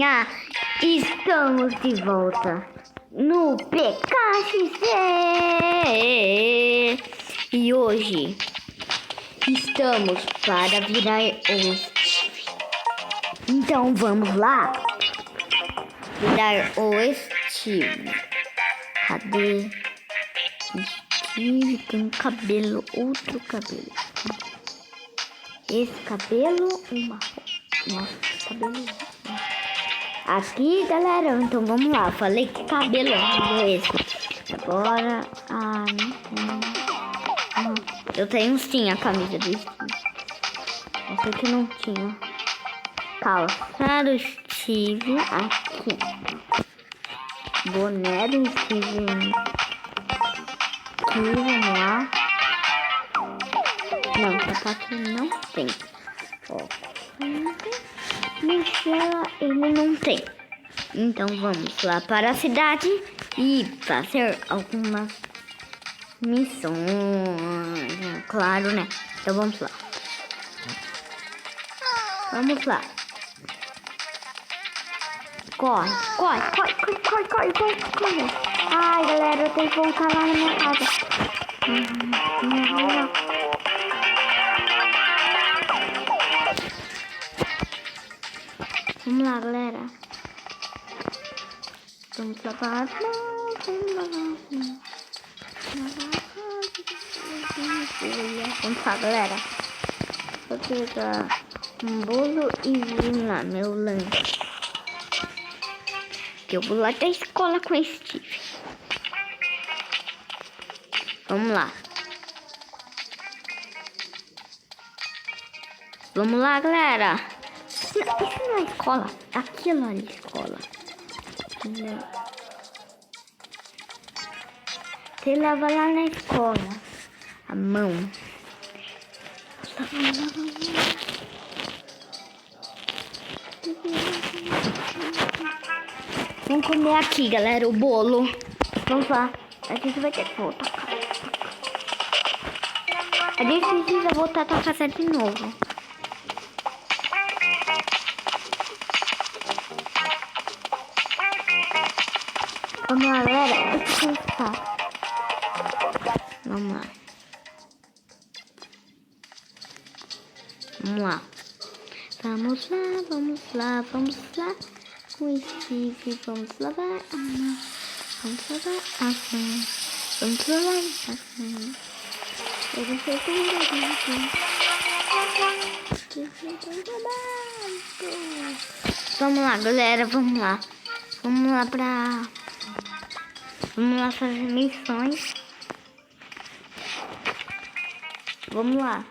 galerinha, estamos de volta no PKXD e hoje estamos para virar o Steve. Então vamos lá virar o Steve. Cadê? Steve tem cabelo, outro cabelo. Esse cabelo, nossa, cabelo. Aqui, galera, então vamos lá. Falei que cabelo é esse. Agora, eu tenho sim a camisa do Steve. Eu sei que não tinha. Calça do Steve aqui. Boné do Steve aqui, vamos lá. Não, sapato não tem. Ó, mochila ele não tem. Então vamos lá para a cidade e fazer algumas missões. Claro, né? Então vamos lá. Vamos lá. Corre, corre, corre, corre, corre, corre, corre. Ai, galera, eu tenho que voltar lá na minha casa. Vamos lá, galera. Vamos lavar as mãos. Vamos lá, galera. Vou pegar um bolo e ir lá, meu lanche. Eu vou lá da escola com o Steve. Vamos lá. Vamos lá, galera. Isso não é escola. Aquilo é escola. Você lava lá na escola a mão. Vamos comer aqui, galera, o bolo. Vamos lá. A gente vai ter que voltar. A gente precisa voltar pra casa de novo. Vamos lá, galera. Eu preciso pensar. Vamos lá. Vamos lá. Vamos lá, vamos lá, vamos lá. Com o Steve, vamos lavar a mão. Vamos lavar a mão. Vamos lavar a mão. Vamos lá, galera, vamos lá. Vamos lá Vamos lá fazer missões. Vamos lá.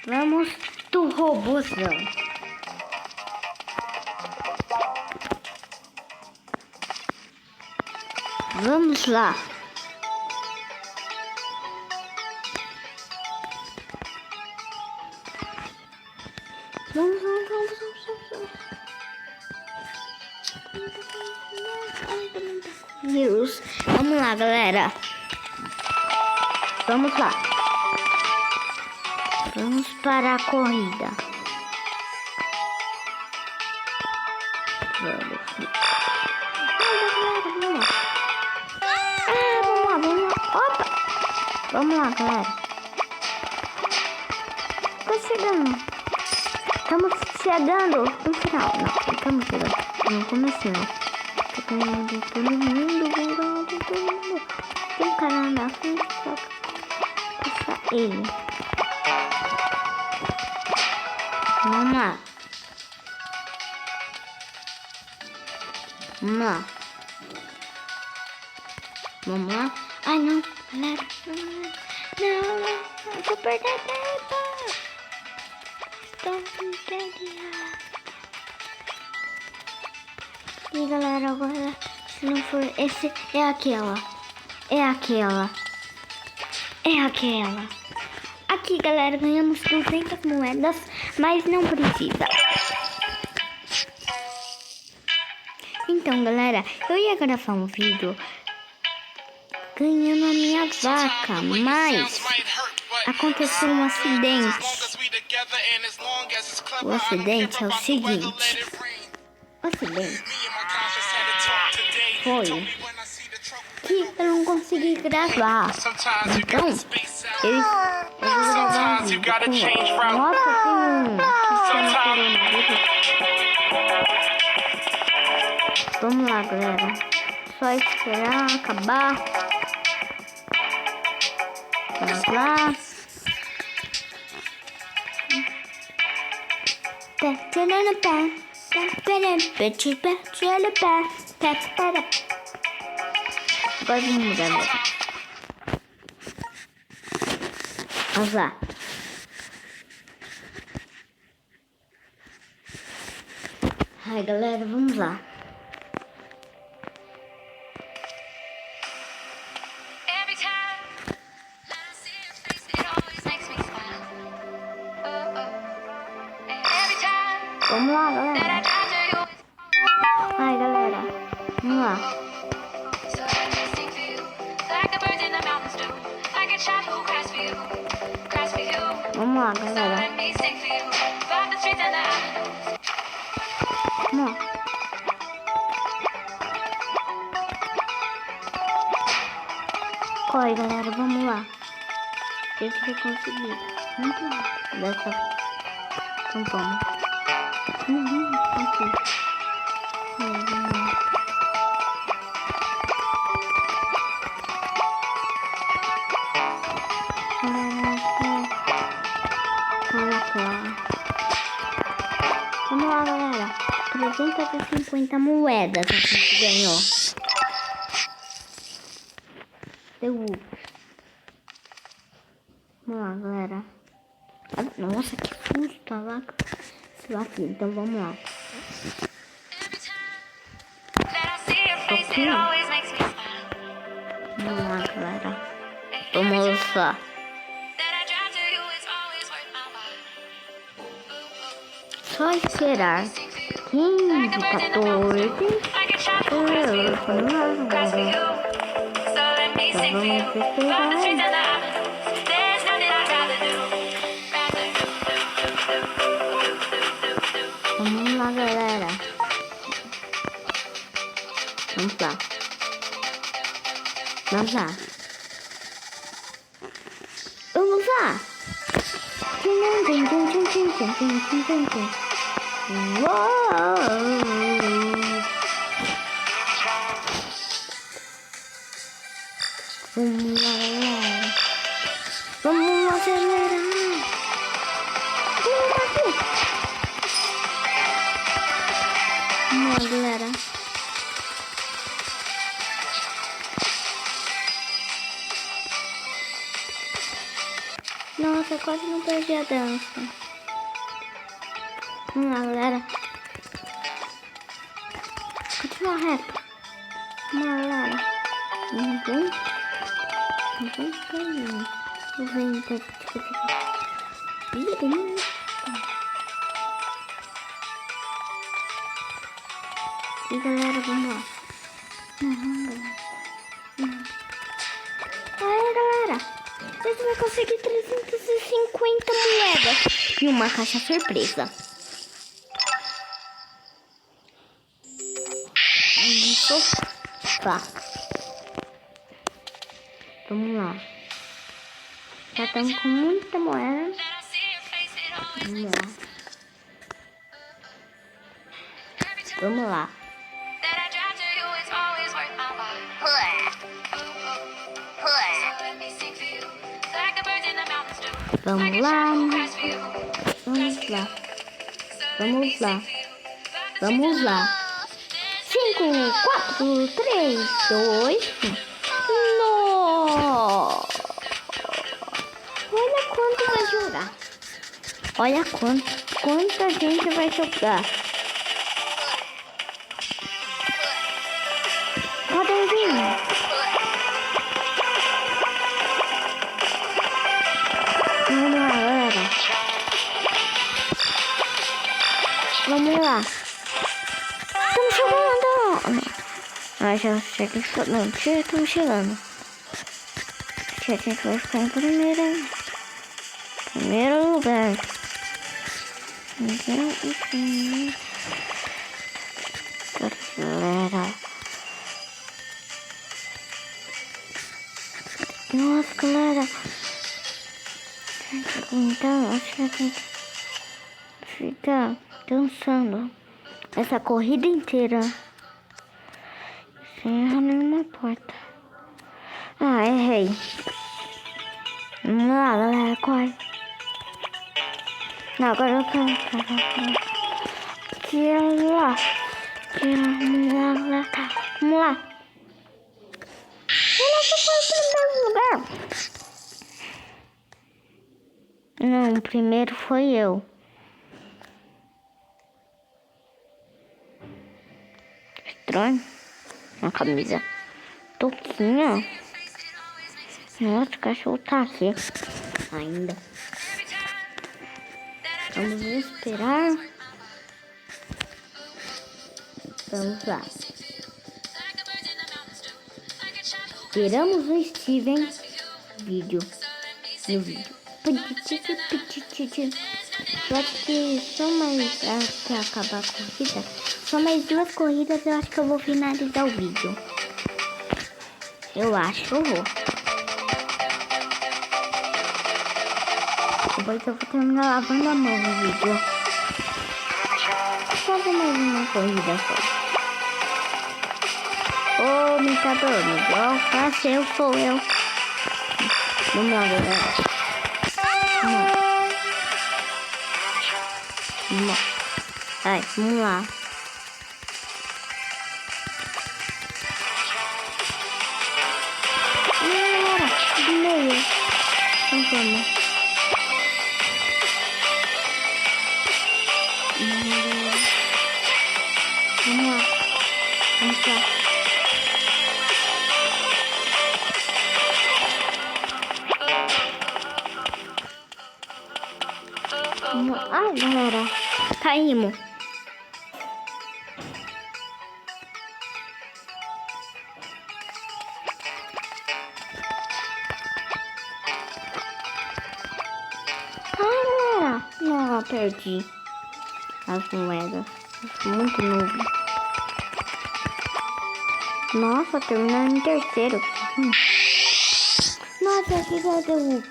Vamos do robôzão. Vamos lá. Vamos. Vírus. Vamos lá, galera. Vamos lá. Vamos para a corrida. Vamos lá. Opa! Vamos lá, galera. Tô chegando. Estamos chegando no final. Não, estamos chegando. No comecinho. Todo mundo. Tem um cara na frente, só passar ele. Vamos lá. Vamos lá. Ai, não, galera. Não, eu vou perder tempo. Estou entediada. E galera, agora, se não for esse, é aquela. Aqui, galera, ganhamos 200 moedas, mas não precisa. Então, galera, eu ia gravar um vídeo ganhando a minha vaca, mas aconteceu um acidente. O acidente é o seguinte. O acidente foi que eu não consegui gravar. Então, eu vou gravar um vídeo com... Nossa, tem coronavírus. Vamos lá, galera. Só esperar acabar. Vamos lá. Pé no pé. Agora vamos mudar. Vamos lá. Ai, galera, vamos lá. Vamos lá, galera. Ai, galera. Vamos lá. Vamos lá, galera. Vamos lá. Corre, galera. Vamos lá. A gente vai conseguir. Muito rápido. Dessa. Então vamos. Aqui. Vamos lá, galera. 350 moedas a gente ganhou. Deu. Vamos lá, galera. Nossa, que susto, a vaca. Aqui, então vamos lá. Aqui. Vamos lá, galera. Vamos lá. Só esperar 15, 14. Vamos esperar. Vamos lá, galera. Vamos lá. Vamos lá. Vamos lá. Vamos lá, galera. Vamos acelerar. Vamos lá, galera. Nossa, quase não perdi a dança. Vamos lá, galera. Continua reto. Vamos lá, galera. Não vem. O vento e galera, vamos lá. Aí, galera, você vai conseguir 350 moedas e uma caixa surpresa. Sofá. Vamos lá. Já estamos com muita moeda. Vamos lá. Vamos lá. Vamos lá. Vamos lá. Vamos lá. Vamos lá. 5, 4, 3, 2, 1. Nossa! Olha quanto vai jogar. Olha quanta gente vai jogar. Podem vir. Vamos lá, galera. Vamos lá. Estamos chegando. Ah, já cheguei. Não, estamos chegando. A gente vai ficar em primeiro lugar. Galera. Nossa, galera. Então, acho que a gente fica dançando essa corrida inteira sem errar nenhuma porta. Ah, errei. Vamos lá, galera, corre. Não, agora eu quero. Vamos lá. Vamos lá. Eu não vou para o mesmo lugar. Não, o primeiro foi eu. Estranho. Uma camisa toquinha. Nossa, o cachorro tá aqui ainda. Vamos esperar. Vamos lá. Esperamos o Steven vídeo. No vídeo. Eu acho que só mais até acabar a corrida. Só mais 2 corridas eu acho que eu vou finalizar o vídeo. Eu acho que eu vou. Depois eu vou terminar lavando a mão no vídeo. Só vou mais uma corrida só. Ô, imitadores, ó, faço eu, sou eu. Vamos lá, galera. Vamos lá. Vai, vamos lá. Galera, de meio. Então vamos. Vamos lá. Vamos lá. Ai, galera, caímos. Ai, galera, não, perdi as moedas. Muito novo. Nossa, terminando em terceiro. Nossa, aqui já deu up.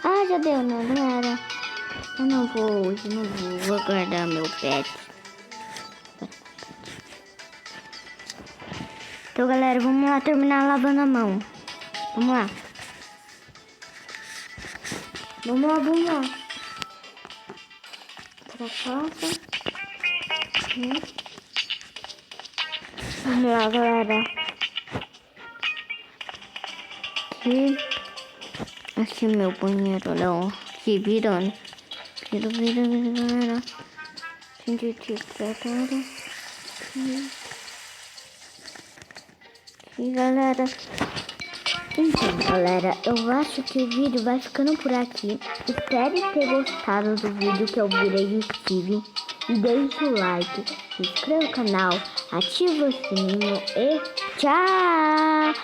Ah, já deu, não, galera. Eu não vou hoje, não vou. Vou guardar meu pet. Então, galera, vamos lá terminar lavando a mão. Vamos lá. Vamos lá, vamos lá. Pra casa. Vamos lá, galera. Aqui. Aqui meu banheiro, não. Aqui, virando. Vira, galera. Gente, agora. Aqui, galera. Então, galera, eu acho que o vídeo vai ficando por aqui. Espero ter gostado do vídeo que eu virei de Steve. E deixe o like, se inscreva no canal, ativa o sininho e tchau!